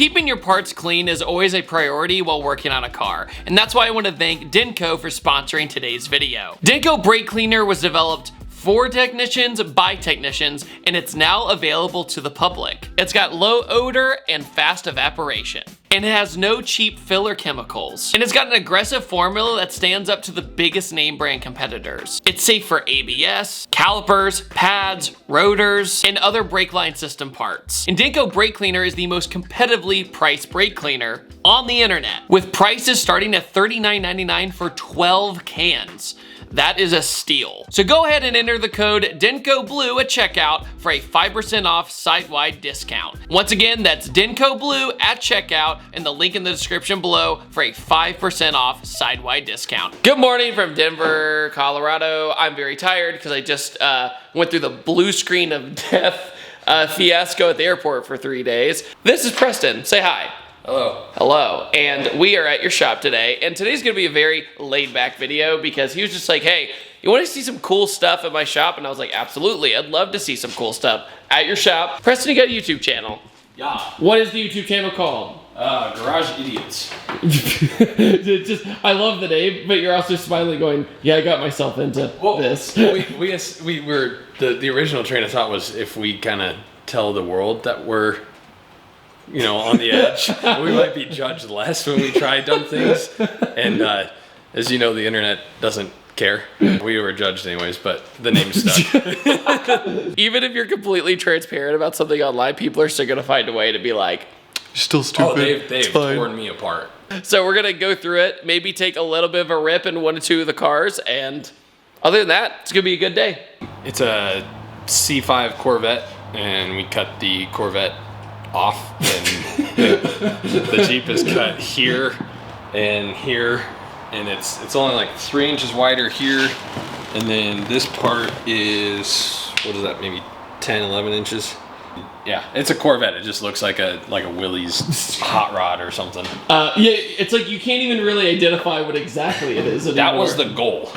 keeping your parts clean is always a priority while working on a car, and that's why I want to thank Denco for sponsoring today's video. Denco brake cleaner was developed for technicians by technicians, and it's now available to the public. It's got low odor and fast evaporation, and it has no cheap filler chemicals, and it's got an aggressive formula that stands up to the biggest name brand competitors. It's safe for ABS, calipers, pads, rotors, and other brake line system parts. And Denco brake cleaner is the most competitively priced brake cleaner on the internet, with prices starting at $39.99 for 12 cans. That is a steal. So go ahead and enter the code DencoBlue at checkout for a 5% off site-wide discount. Once again, that's DencoBlue at checkout, and the link in the description below for a 5% off site-wide discount. Good morning from Denver, Colorado. I'm very tired because I just went through the blue screen of death fiasco at the airport for 3 days. This is Preston. Say hi. Hello. Hello, and we are at your shop today, and today's gonna be a very laid-back video because he was just like, hey, you wanna see some cool stuff at my shop? And I was like, absolutely, I'd love to see some cool stuff at your shop. Preston, you got a YouTube channel. Yeah. What is the YouTube channel called? Garage Idiots. I love the name, but you're also smiling going, yeah, I got myself into this. we were, the original train of thought was if we kind of tell the world that we're, you know, on the edge, we might be judged less when we try dumb things. And as you know, the internet doesn't care. We were judged anyways, but the name stuck. Even if you're completely transparent about something online, people are still gonna find a way to be like, you're still stupid. Oh, they've torn me apart. So we're gonna go through it, maybe take a little bit of a rip in one or two of the cars, and other than that, it's gonna be a good day. It's a C5 Corvette, and we cut the Corvette off, and the Jeep is cut here and here, and it's only like 3 inches wider here, and then this part is, what is that, maybe 10, 11 inches? Yeah, it's a Corvette. It just looks like a Willys hot rod or something. Yeah, it's like you can't even really identify what exactly it is anymore. That was the goal.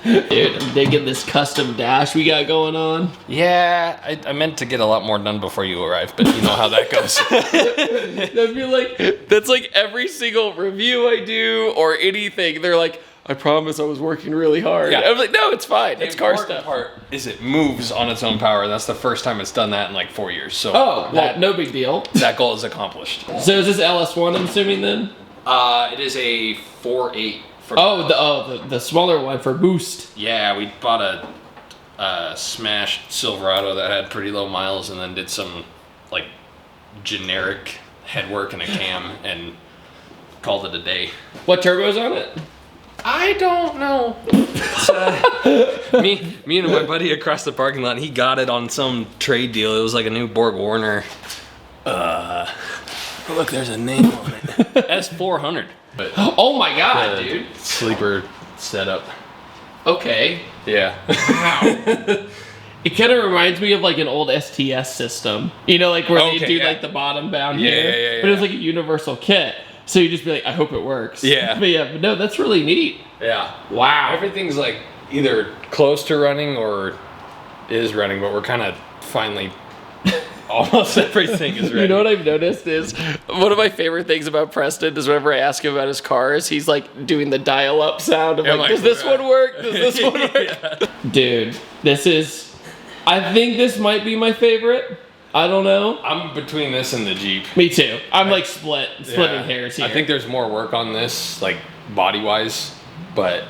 Dude, I'm digging this custom dash we got going on. Yeah, I meant to get a lot more done before you arrived, but you know how that goes. I feel like that's like every single review I do or anything. They're like, I promise I was working really hard. Yeah. I was like, no, it's fine. It's car stuff. The part is it moves on its own power. That's the first time it's done that in like 4 years. So no big deal. That goal is accomplished. So is this LS1, I'm assuming then? It is a 4.8. The smaller one for boost. Yeah, we bought a smashed Silverado that had pretty low miles, and then did some like generic headwork and a cam, and called it a day. What turbo's on it? I don't know. Me and my buddy across the parking lot, he got it on some trade deal. It was like a new Borg Warner. Look, there's a name on it. S400. But oh my god, dude. Sleeper setup. Okay. Yeah. Wow. It kind of reminds me of like an old STS system. You know, like where they do like the bottom bound here. Yeah. But it was like a universal kit. So you just be like, I hope it works. Yeah. But no, that's really neat. Yeah. Wow. Everything's like either close to running or is running, but we're kind of finally almost everything is ready. You know what I've noticed is one of my favorite things about Preston is whenever I ask him about his cars, he's like doing the dial-up sound of like, does this one work? Does this one work? Yeah. Dude, I think this might be my favorite. I don't know. I'm between this and the Jeep. Me too. I'm like splitting hairs here. I think there's more work on this, like body-wise, but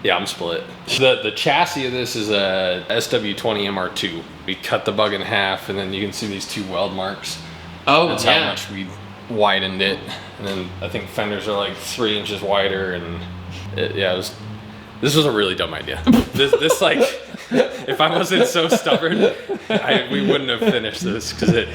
yeah, I'm split. The chassis of this is a SW20 MR2. We cut the Bug in half, and then you can see these 2 weld marks. Oh, that's how much we widened it. And then I think fenders are like 3 inches wider, and this was a really dumb idea. This like, if I wasn't so stubborn, we wouldn't have finished this because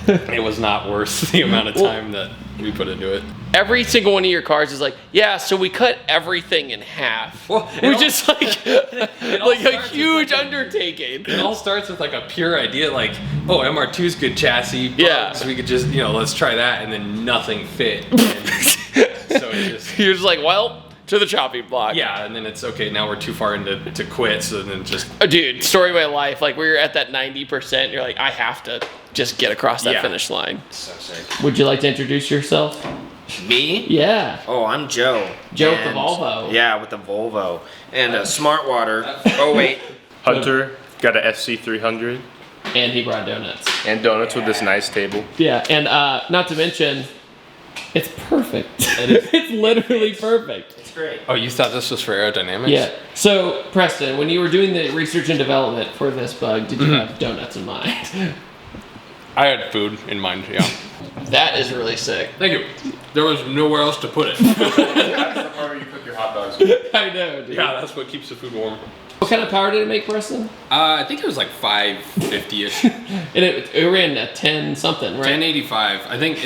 it was not worth the amount of time that we put into it. Every single one of your cars is like, yeah, so we cut everything in half. Well, which is like a huge undertaking. It all starts with like a pure idea, like, oh, MR2's good chassis. Yeah. So we could just, let's try that, and then nothing fit. So it just... You're just like, well, to the chopping block. Yeah, and then it's okay, now we're too far into to quit, so then just... Oh, dude, story of my life. Like, we were at that 90%. You're like, I have to just get across that finish line. So sick. Would you like to introduce yourself? Me? Yeah. Oh, I'm Joe. Joe with the Volvo. Yeah, with the Volvo. And Smart Water. Oh, wait. Hunter got a SC300. And he brought donuts. And donuts with this nice table. Yeah, and not to mention, it's perfect. It's literally perfect. It's great. Oh, you thought this was for aerodynamics? Yeah. So, Preston, when you were doing the research and development for this bug, did you have donuts in mind? I had food in mind, yeah. That is really sick. Thank you. There was nowhere else to put it. That's the part where you cook your hot dogs. I know, dude. Yeah, that's what keeps the food warm. What kind of power did it make, Preston? I think it was like 550-ish. And it ran at 10 something, right? 1085. I think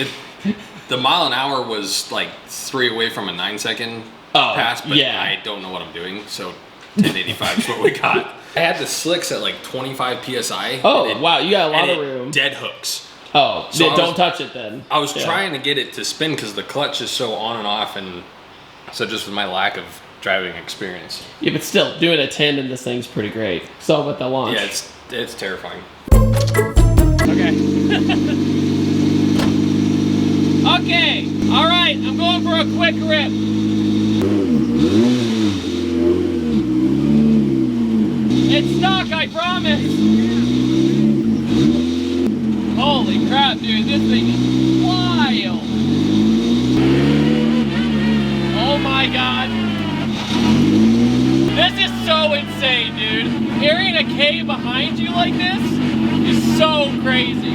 the mile an hour was like 3 away from a 9-second pass, but yeah. I don't know what I'm doing, so 1085 is what we got. I had the slicks at like 25 PSI. Oh, wow, you got a lot of room. Dead hooks. Oh, So I don't was- touch it then. I was trying to get it to spin because the clutch is so on and off, and so just with my lack of driving experience. Yeah, but still, doing a 10 in this thing's pretty great. So about the launch. Yeah, it's terrifying. Okay. Okay. All right. I'm going for a quick rip. It's stuck, I promise. Holy crap, dude. This thing is wild. Oh my God. This is so insane, dude. Carrying a K behind you like this is so crazy.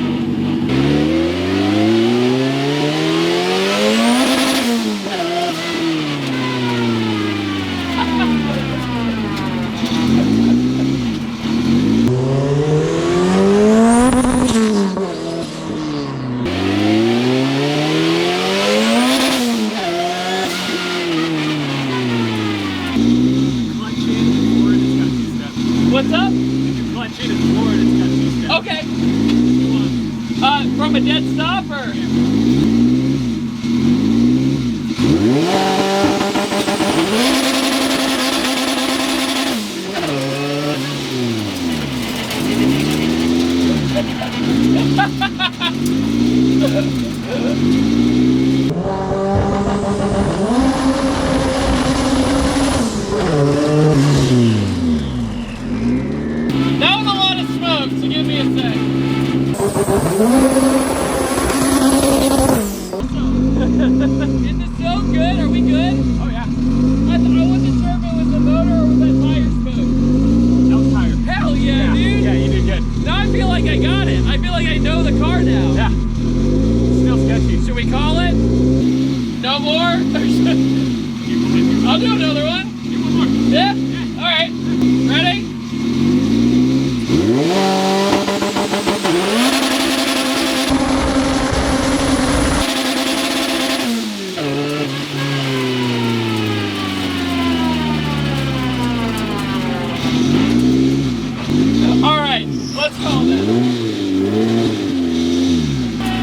What's up? Okay. From a dead stop or? That was a lot of smoke, so give me a sec. Is this so good? Are we good? Oh yeah. I wasn't sure if it was the motor or was that tire smoke. That was tire. Hell yeah, dude. Yeah, you did good. Now I feel like I got it. I feel like I know the car now. Yeah. Still sketchy. Should we call it? No more? I'll do another one. Do one more. Yeah? All right. Ready? All right, let's call this.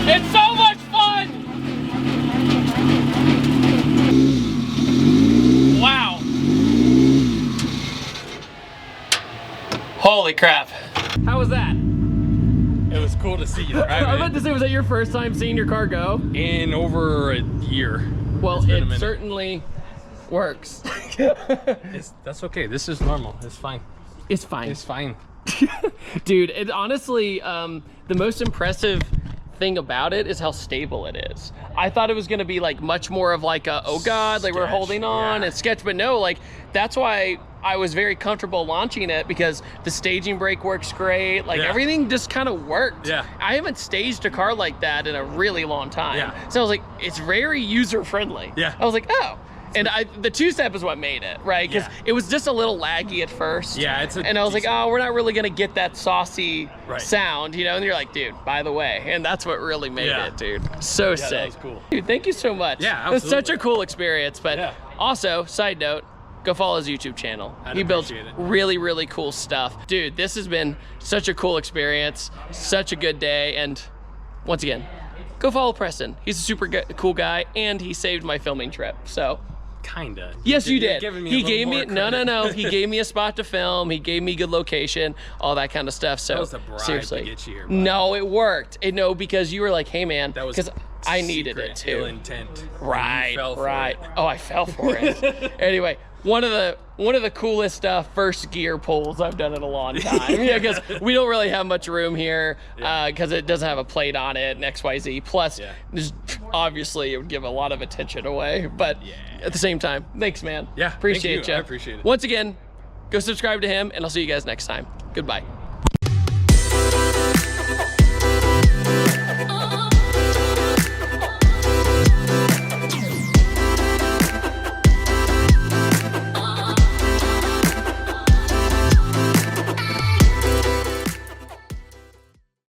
It's so much fun! Wow. Holy crap. How was that? It was cool to see you drive I was about it to say, was that your first time seeing your car go? in over a year. Well, It's been a it minute. certainly works. That's okay. This is normal. It's fine. It's fine. It's fine. Dude, it honestly, the most impressive thing about it is how stable it is. I thought it was gonna be like much more of like a, oh God, like we're Sketch, holding on yeah. and sketch, but no, like that's why I was very comfortable launching it because the staging brake works great. Like Yeah. everything just kind of worked. Yeah. I haven't staged a car like that in a really long time. Yeah. So I was like, it's very user friendly. Yeah. I was like, oh. And the two-step is what made it, right? Because Yeah. it was just a little laggy at first. Yeah, it's a and I was like, decent- oh, we're not really gonna get that saucy Right. sound, you know? And you're like, dude, by the way, and that's what really made Yeah. it, dude. So that sick. was cool. Dude, thank you so much. Yeah, It was such a absolutely. cool experience. But Yeah. also, side note, go follow his YouTube channel. I'd He builds appreciate it. really, really cool stuff. Dude, this has been such a cool experience, such a good day, and once again, go follow Preston. He's a super cool guy, and he saved my filming trip. So Kinda. Yes, you You're did. giving me a He little gave more me no. credit. He gave me a spot to film. He gave me good location, all that kind of stuff. So That was a bribe to seriously, get you here, bud. no, it worked. No, because you were like, hey man, That was because I needed secret it too. ill intent. Right, You fell for right. it. Oh, I fell for it. Anyway, one of the coolest first gear pulls I've done in a long time. Yeah, because we don't really have much room here because it doesn't have a plate on it and XYZ. Plus, just, obviously, it would give a lot of attention away. But at the same time, thanks, man. Yeah, appreciate thank you. you. I appreciate it. Once again, go subscribe to him, and I'll see you guys next time. Goodbye.